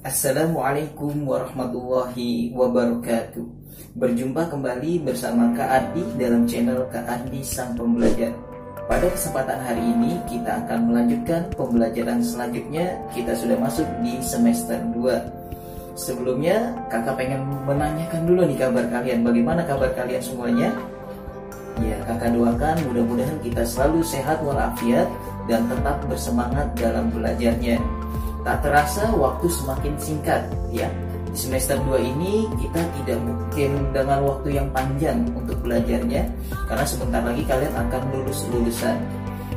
Assalamualaikum warahmatullahi wabarakatuh. Berjumpa kembali bersama Kak Ardi dalam channel Kak Ardi Sang Pembelajar. Pada kesempatan hari ini kita akan melanjutkan pembelajaran selanjutnya. Kita sudah masuk di semester 2. Sebelumnya kakak pengen menanyakan dulu nih kabar kalian. Bagaimana kabar kalian semuanya? Ya, kakak doakan mudah-mudahan kita selalu sehat walafiat dan tetap bersemangat dalam belajarnya. Tak terasa waktu semakin singkat ya. Di semester 2 ini kita tidak mungkin dengan waktu yang panjang untuk belajarnya, karena sebentar lagi kalian akan lulusan.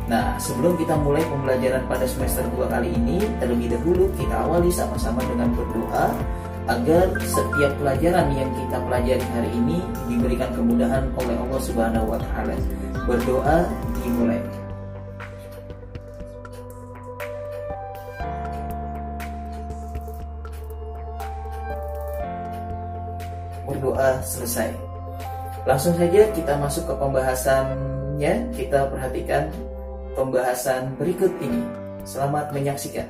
Nah, sebelum kita mulai pembelajaran pada semester 2 kali ini, terlebih dahulu kita awali sama-sama dengan berdoa agar setiap pelajaran yang kita pelajari hari ini diberikan kemudahan oleh Allah Subhanahu wa taala. Berdoa dimulai. Berdoa selesai. Langsung saja kita masuk ke pembahasannya. Kita perhatikan pembahasan berikut ini. Selamat menyaksikan.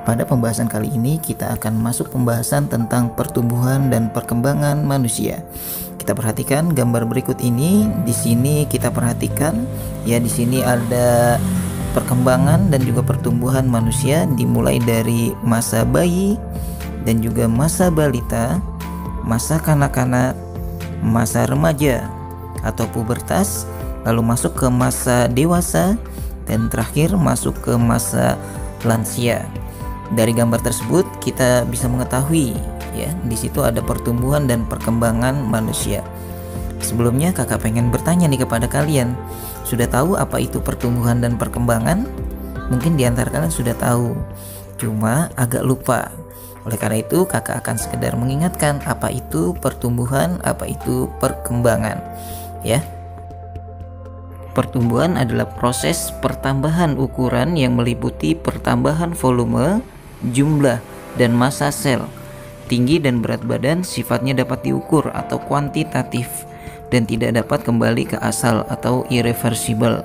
Pada pembahasan kali ini kita akan masuk pembahasan tentang pertumbuhan dan perkembangan manusia. Kita perhatikan gambar berikut ini. Di sini kita perhatikan ya, di sini ada perkembangan dan juga pertumbuhan manusia dimulai dari masa bayi dan juga masa balita, masa kanak-kanak, masa remaja atau pubertas, lalu masuk ke masa dewasa, dan terakhir masuk ke masa lansia. Dari gambar tersebut kita bisa mengetahui ya, di situ ada pertumbuhan dan perkembangan manusia. Sebelumnya kakak pengen bertanya nih kepada kalian, sudah tahu apa itu pertumbuhan dan perkembangan? Mungkin di antara kalian sudah tahu, cuma agak lupa. Oleh karena itu kakak akan sekedar mengingatkan apa itu pertumbuhan, apa itu perkembangan ya. Pertumbuhan adalah proses pertambahan ukuran yang meliputi pertambahan volume, jumlah, dan massa sel. Tinggi dan berat badan sifatnya dapat diukur atau kuantitatif dan tidak dapat kembali ke asal atau irreversible.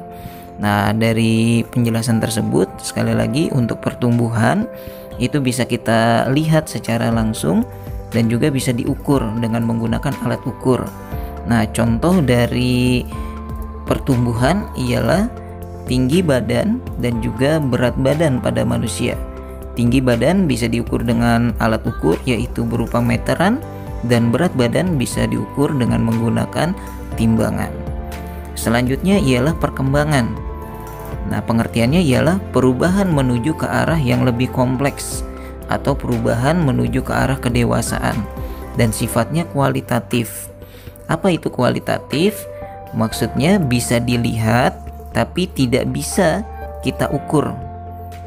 Nah, dari penjelasan tersebut sekali lagi, untuk pertumbuhan itu bisa kita lihat secara langsung dan juga bisa diukur dengan menggunakan alat ukur. Nah, contoh dari pertumbuhan ialah tinggi badan dan juga berat badan pada manusia. Tinggi badan bisa diukur dengan alat ukur yaitu berupa meteran, dan berat badan bisa diukur dengan menggunakan timbangan. Selanjutnya ialah perkembangan. Nah, pengertiannya ialah perubahan menuju ke arah yang lebih kompleks atau perubahan menuju ke arah kedewasaan, dan sifatnya kualitatif. Apa itu kualitatif? Maksudnya bisa dilihat tapi tidak bisa kita ukur,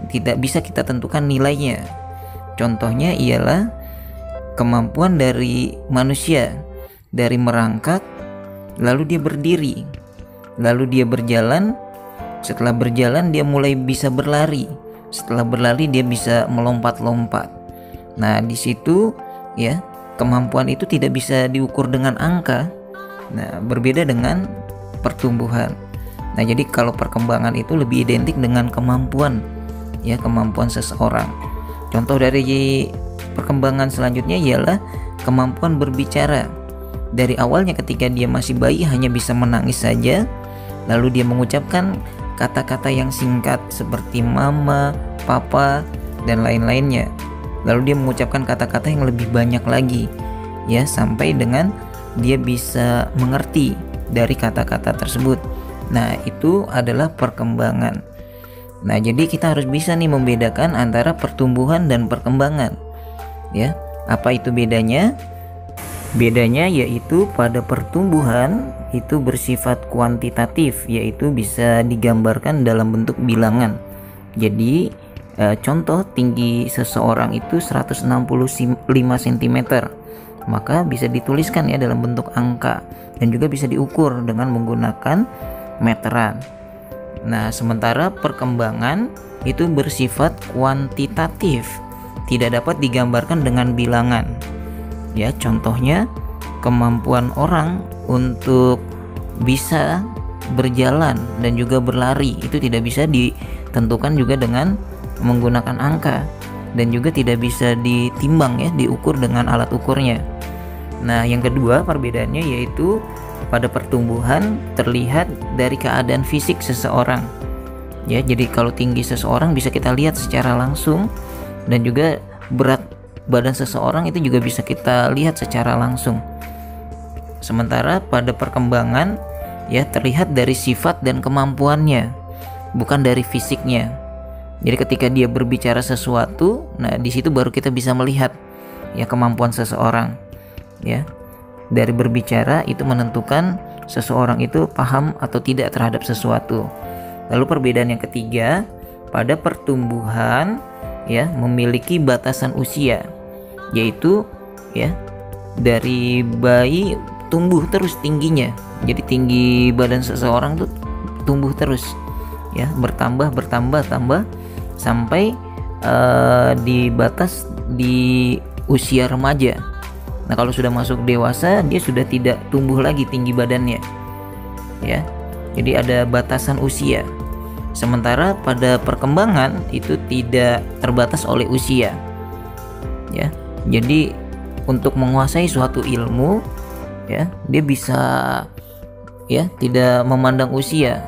tidak bisa kita tentukan nilainya. Contohnya ialah kemampuan dari manusia dari merangkak, lalu dia berdiri, lalu dia berjalan. Setelah berjalan dia mulai bisa berlari. Setelah berlari dia bisa melompat-lompat. Nah, di situ ya, kemampuan itu tidak bisa diukur dengan angka. Nah, berbeda dengan pertumbuhan. Nah, jadi kalau perkembangan itu lebih identik dengan kemampuan ya, kemampuan seseorang. Contoh dari perkembangan selanjutnya ialah kemampuan berbicara. Dari awalnya ketika dia masih bayi hanya bisa menangis saja, lalu dia mengucapkan kata-kata yang singkat seperti mama, papa, dan lain-lainnya. Lalu dia mengucapkan kata-kata yang lebih banyak lagi ya, sampai dengan dia bisa mengerti dari kata-kata tersebut. Nah, itu adalah perkembangan. Nah, jadi kita harus bisa nih membedakan antara pertumbuhan dan perkembangan ya. Apa itu bedanya? Bedanya yaitu pada pertumbuhan itu bersifat kuantitatif, yaitu bisa digambarkan dalam bentuk bilangan. Jadi contoh tinggi seseorang itu 165 cm, maka bisa dituliskan ya dalam bentuk angka, dan juga bisa diukur dengan menggunakan meteran. Nah, sementara perkembangan itu bersifat kuantitatif, tidak dapat digambarkan dengan bilangan. Ya, contohnya kemampuan orang untuk bisa berjalan dan juga berlari itu tidak bisa ditentukan juga dengan menggunakan angka dan juga tidak bisa ditimbang ya, diukur dengan alat ukurnya. Nah, yang kedua perbedaannya yaitu pada pertumbuhan terlihat dari keadaan fisik seseorang. Ya, jadi kalau tinggi seseorang bisa kita lihat secara langsung, dan juga berat badan seseorang itu juga bisa kita lihat secara langsung. Sementara pada perkembangan ya terlihat dari sifat dan kemampuannya, bukan dari fisiknya. Jadi ketika dia berbicara sesuatu, nah di situ baru kita bisa melihat ya kemampuan seseorang. Ya, dari berbicara itu menentukan seseorang itu paham atau tidak terhadap sesuatu. Lalu perbedaan yang ketiga, pada pertumbuhan ya memiliki batasan usia, yaitu ya dari bayi tumbuh terus tingginya. Jadi tinggi badan seseorang tuh tumbuh terus ya, bertambah sampai di batas di usia remaja. Nah, kalau sudah masuk dewasa dia sudah tidak tumbuh lagi tinggi badannya. Ya. Jadi ada batasan usia. Sementara pada perkembangan itu tidak terbatas oleh usia. Ya. Jadi untuk menguasai suatu ilmu ya, dia bisa ya tidak memandang usia.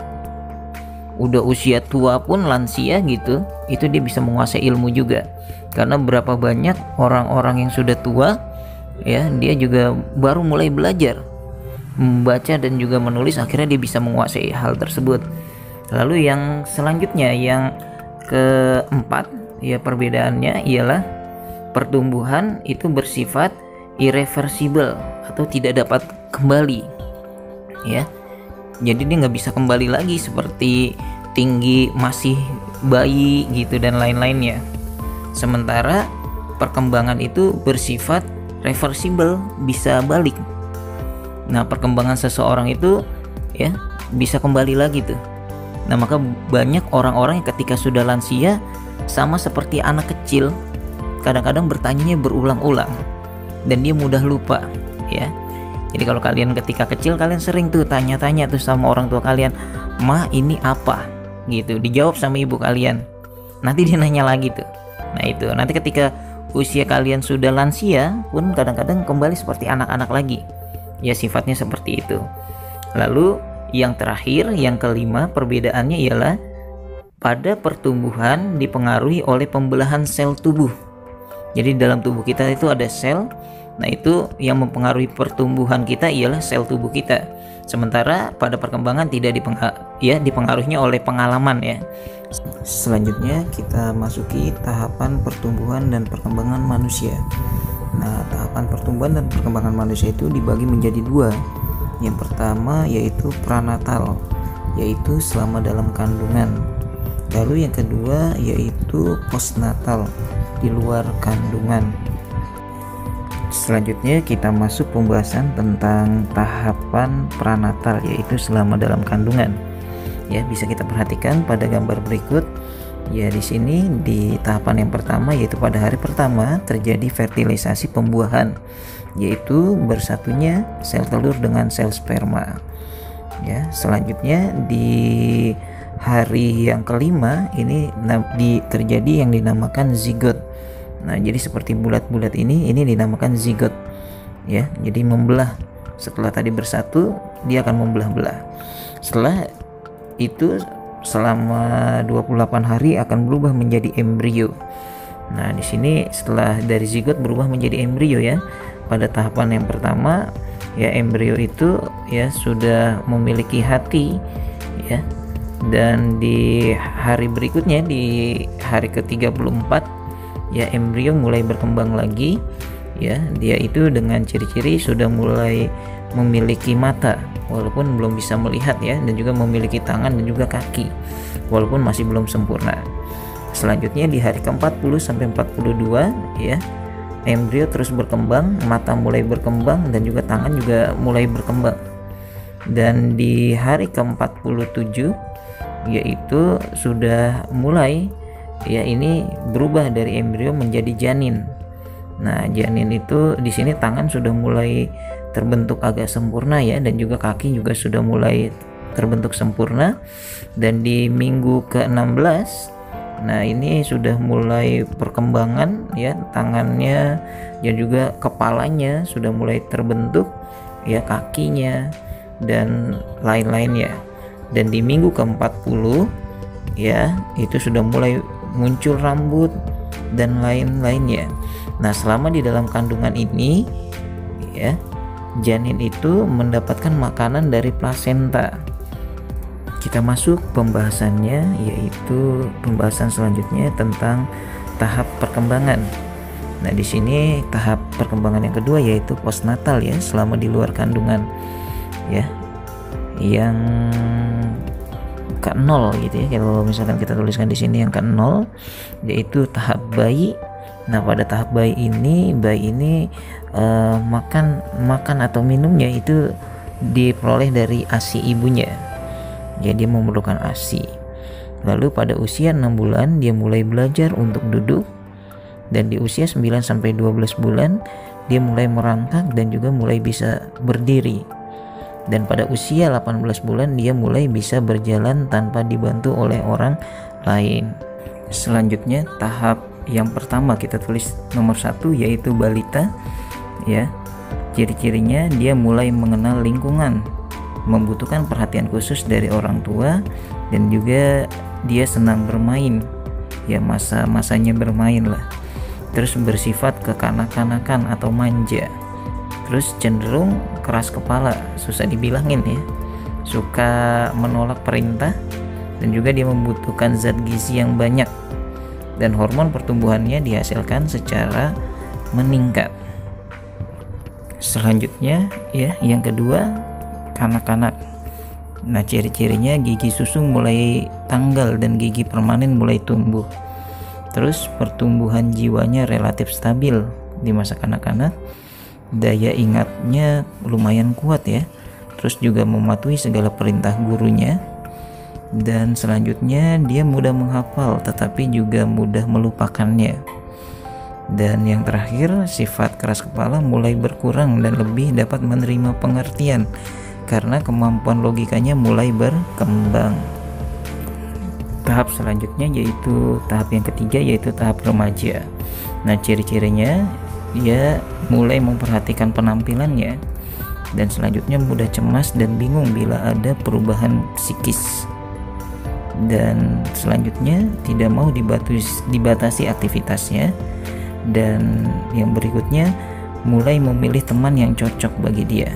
Udah usia tua pun, lansia gitu, itu dia bisa menguasai ilmu juga. Karena berapa banyak orang-orang yang sudah tua ya, dia juga baru mulai belajar membaca dan juga menulis, akhirnya dia bisa menguasai hal tersebut. Lalu yang selanjutnya, yang keempat ya perbedaannya ialah pertumbuhan itu bersifat irreversible atau tidak dapat kembali ya. Jadi dia nggak bisa kembali lagi seperti tinggi masih bayi gitu dan lain-lainnya. Sementara perkembangan itu bersifat reversible, bisa balik. Nah, perkembangan seseorang itu ya bisa kembali lagi tuh. Nah, maka banyak orang-orang yang ketika sudah lansia sama seperti anak kecil, kadang-kadang bertanyanya berulang-ulang dan dia mudah lupa ya. Jadi kalau kalian ketika kecil, kalian sering tuh tanya-tanya tuh sama orang tua kalian, "Ma, ini apa?" gitu. Dijawab sama ibu kalian. Nanti dia nanya lagi tuh. Nah, itu nanti ketika usia kalian sudah lansia pun kadang-kadang kembali seperti anak-anak lagi. Ya, sifatnya seperti itu. Lalu yang terakhir, yang kelima, perbedaannya ialah pada pertumbuhan dipengaruhi oleh pembelahan sel tubuh. Jadi dalam tubuh kita itu ada sel. Nah, itu yang mempengaruhi pertumbuhan kita ialah sel tubuh kita. Sementara pada perkembangan tidak dipengaruhinya oleh pengalaman ya. Selanjutnya kita masuki tahapan pertumbuhan dan perkembangan manusia. Nah, tahapan pertumbuhan dan perkembangan manusia itu dibagi menjadi dua. Yang pertama yaitu pranatal, yaitu selama dalam kandungan. Lalu yang kedua yaitu postnatal, di luar kandungan. Selanjutnya kita masuk pembahasan tentang tahapan pranatal, yaitu selama dalam kandungan. Ya, bisa kita perhatikan pada gambar berikut. Ya, di sini di tahapan yang pertama yaitu pada hari pertama terjadi fertilisasi pembuahan, yaitu bersatunya sel telur dengan sel sperma. Ya, selanjutnya di hari yang kelima ini terjadi yang dinamakan zigot. Nah, jadi seperti bulat-bulat ini dinamakan zigot. Ya, jadi membelah. Setelah tadi bersatu, dia akan membelah-belah. Setelah itu selama 28 hari akan berubah menjadi embrio. Nah, di sini setelah dari zigot berubah menjadi embrio ya. Pada tahapan yang pertama ya, embrio itu ya sudah memiliki hati ya. Dan di hari berikutnya, di hari ke-34 ya, embrio mulai berkembang lagi ya. Dia itu dengan ciri-ciri sudah mulai memiliki mata walaupun belum bisa melihat ya, dan juga memiliki tangan dan juga kaki walaupun masih belum sempurna. Selanjutnya di hari ke-40 sampai 42 ya, embrio terus berkembang, mata mulai berkembang dan juga tangan juga mulai berkembang. Dan di hari ke-47 yaitu sudah mulai ya, ini berubah dari embrio menjadi janin. Nah, janin itu di sini tangan sudah mulai terbentuk agak sempurna ya, dan juga kaki juga sudah mulai terbentuk sempurna. Dan di minggu ke-16 Nah, ini sudah mulai perkembangan ya, tangannya dan juga kepalanya sudah mulai terbentuk ya, kakinya dan lain-lainnya. Dan di minggu ke-40 ya, itu sudah mulai muncul rambut dan lain-lainnya. Nah, selama di dalam kandungan ini ya, janin itu mendapatkan makanan dari plasenta. Kita masuk pembahasannya, yaitu pembahasan selanjutnya tentang tahap perkembangan. Nah, di sini tahap perkembangan yang kedua yaitu postnatal ya, selama di luar kandungan ya. Yang ke-0 gitu ya. Kalau misalkan kita tuliskan di sini yang ke-0 yaitu tahap bayi. Nah, pada tahap bayi ini makan atau minumnya itu diperoleh dari ASI ibunya. Jadi memerlukan ASI. Lalu pada usia 6 bulan dia mulai belajar untuk duduk, dan di usia 9 sampai 12 bulan dia mulai merangkak dan juga mulai bisa berdiri. Dan pada usia 18 bulan dia mulai bisa berjalan tanpa dibantu oleh orang lain. Selanjutnya tahap yang pertama kita tulis nomor 1 yaitu balita ya. Ciri-cirinya dia mulai mengenal lingkungan, membutuhkan perhatian khusus dari orang tua, dan juga dia senang bermain ya, masanya bermain lah. Terus bersifat kekanak-kanakan atau manja. Terus cenderung keras kepala, susah dibilangin ya, suka menolak perintah, dan juga dia membutuhkan zat gizi yang banyak, dan hormon pertumbuhannya dihasilkan secara meningkat. Selanjutnya ya, yang kedua kanak-kanak. Nah, ciri-cirinya gigi susu mulai tanggal dan gigi permanen mulai tumbuh. Terus pertumbuhan jiwanya relatif stabil di masa kanak-kanak. Daya ingatnya lumayan kuat ya. Terus juga mematuhi segala perintah gurunya. Dan selanjutnya dia mudah menghafal tetapi juga mudah melupakannya. Dan yang terakhir, sifat keras kepala mulai berkurang dan lebih dapat menerima pengertian karena kemampuan logikanya mulai berkembang. Tahap selanjutnya yaitu tahap yang ketiga, yaitu tahap remaja. Nah, ciri-cirinya dia mulai memperhatikan penampilannya, dan selanjutnya mudah cemas dan bingung bila ada perubahan psikis. Dan selanjutnya tidak mau dibatasi aktivitasnya. Dan yang berikutnya mulai memilih teman yang cocok bagi dia.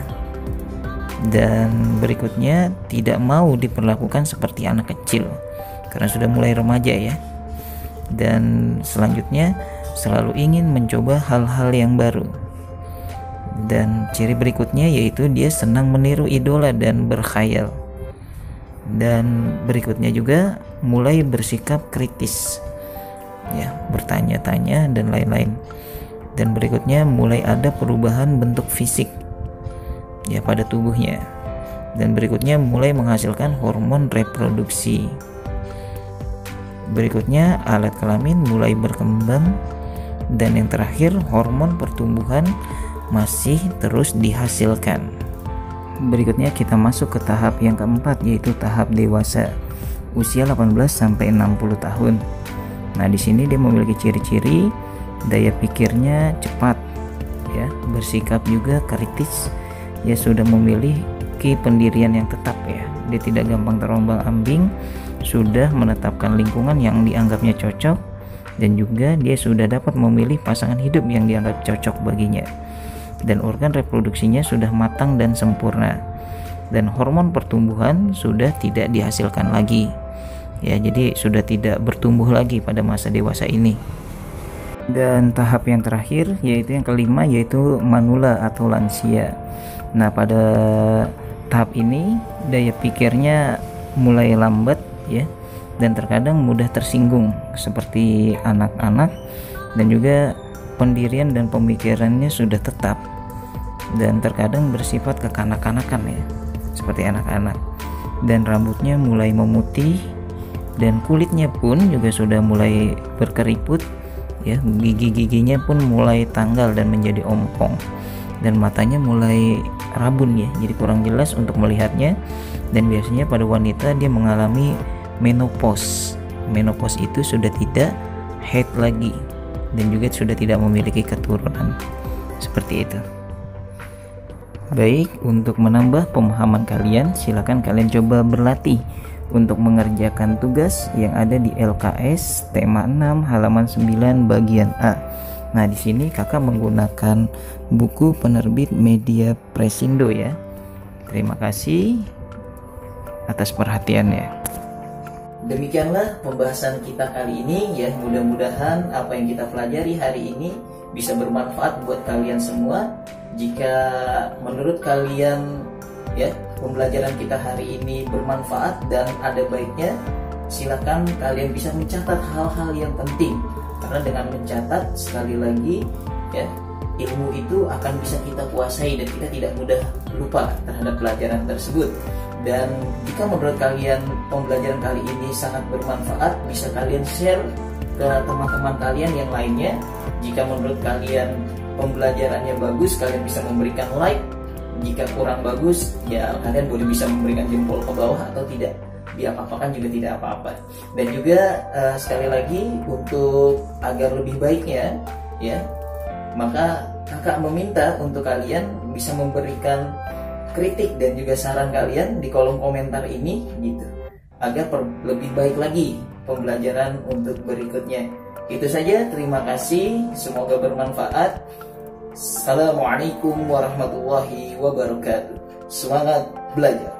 Dan berikutnya tidak mau diperlakukan seperti anak kecil karena sudah mulai remaja ya. Dan selanjutnya selalu ingin mencoba hal-hal yang baru. Dan ciri berikutnya yaitu dia senang meniru idola dan berkhayal. Dan berikutnya juga mulai bersikap kritis ya, bertanya-tanya dan lain-lain. Dan berikutnya mulai ada perubahan bentuk fisik ya pada tubuhnya. Dan berikutnya mulai menghasilkan hormon reproduksi. Berikutnya alat kelamin mulai berkembang. Dan yang terakhir hormon pertumbuhan masih terus dihasilkan. Berikutnya kita masuk ke tahap yang keempat, yaitu tahap dewasa, usia 18 sampai 60 tahun. Nah, di sini dia memiliki ciri-ciri daya pikirnya cepat ya, bersikap juga kritis ya, sudah memiliki pendirian yang tetap ya. Dia tidak gampang terombang-ambing, sudah menetapkan lingkungan yang dianggapnya cocok, dan juga dia sudah dapat memilih pasangan hidup yang dianggap cocok baginya. Dan organ reproduksinya sudah matang dan sempurna, dan hormon pertumbuhan sudah tidak dihasilkan lagi ya, jadi sudah tidak bertumbuh lagi pada masa dewasa ini. Dan tahap yang terakhir yaitu yang kelima, yaitu manula atau lansia. Nah, pada tahap ini daya pikirnya mulai lambat ya, dan terkadang mudah tersinggung seperti anak-anak, dan juga pendirian dan pemikirannya sudah tetap, dan terkadang bersifat kekanak-kanakan ya, seperti anak-anak. Dan rambutnya mulai memutih, dan kulitnya pun juga sudah mulai berkeriput ya, gigi-giginya pun mulai tanggal dan menjadi ompong, dan matanya mulai rabun ya, jadi kurang jelas untuk melihatnya. Dan biasanya pada wanita dia mengalami menopause menopause itu sudah tidak haid lagi dan juga sudah tidak memiliki keturunan. Seperti itu. Baik, untuk menambah pemahaman kalian, silakan kalian coba berlatih untuk mengerjakan tugas yang ada di LKS tema 6 halaman 9 bagian A. Nah, di sini kakak menggunakan buku penerbit Media Presindo ya. Terima kasih atas perhatiannya. Demikianlah pembahasan kita kali ini ya. Mudah-mudahan apa yang kita pelajari hari ini bisa bermanfaat buat kalian semua. Jika menurut kalian ya pembelajaran kita hari ini bermanfaat dan ada baiknya, silakan kalian bisa mencatat hal-hal yang penting. Karena dengan mencatat, sekali lagi ya, ilmu itu akan bisa kita kuasai dan kita tidak mudah lupa terhadap pelajaran tersebut. Dan jika menurut kalian pembelajaran kali ini sangat bermanfaat, bisa kalian share ke teman-teman kalian yang lainnya. Jika menurut kalian pembelajarannya bagus, kalian bisa memberikan like. Jika kurang bagus, ya kalian boleh bisa memberikan jempol ke bawah atau tidak. Diapa-apakan juga tidak apa-apa. Dan juga sekali lagi untuk agar lebih baiknya ya, maka kakak meminta untuk kalian bisa memberikan kritik dan juga saran kalian di kolom komentar ini gitu, agar lebih baik lagi pembelajaran untuk berikutnya. Itu saja, terima kasih, semoga bermanfaat. Assalamualaikum warahmatullahi wabarakatuh. Semangat belajar.